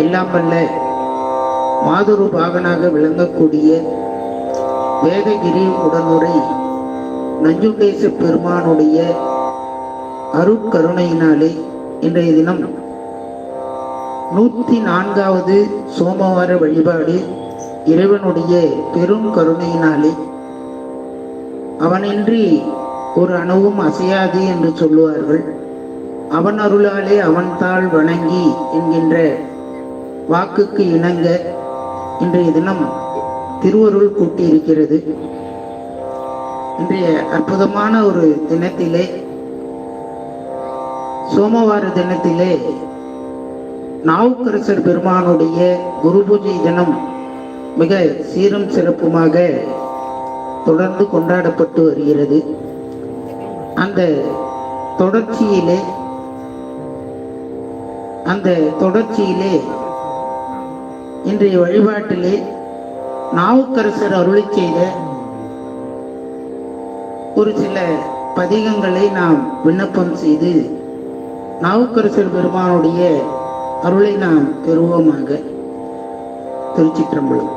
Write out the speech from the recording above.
எல்லாம் வல்ல மாதுரு பாகனாக விளங்கக்கூடிய வேதகிரி உடனுரை நஞ்சுண்டேச பெருமானுடைய அருட்கருணையினாலே இன்றைய தினம் 104வது சோமவார வழிபாடு இறைவனுடைய பெரும் கருணையினாலே அவனின்றி ஒரு அணுவும் அசையாது என்று சொல்லுவார்கள். அவன் அருளாலே அவன் தாள் வணங்கி என்கின்ற வாக்குக்கு இணங்க இன்றைய தினம் திருவருள் கூட்டியிருக்கிறது. இன்றைய அற்புதமான ஒரு தினத்திலே, சோமவார தினத்திலே நாவுக்கரசர் பெருமானுடைய குரு பூஜை தினம் மிக சீரும் சிறப்புமாக தொடர்ந்து கொண்டாடப்பட்டு வருகிறது. அந்த தொடர்ச்சியிலே இன்றைய வழிபாட்டிலே நாவுக்கரசர் அருளி செய்த ஒரு சில பதிகங்களை நாம் விண்ணப்பம் செய்து நாவுக்கரசர் பெருமானுடைய அருளை நாம் பெறுவோமாக. திருச்சிற்றம்பலம்.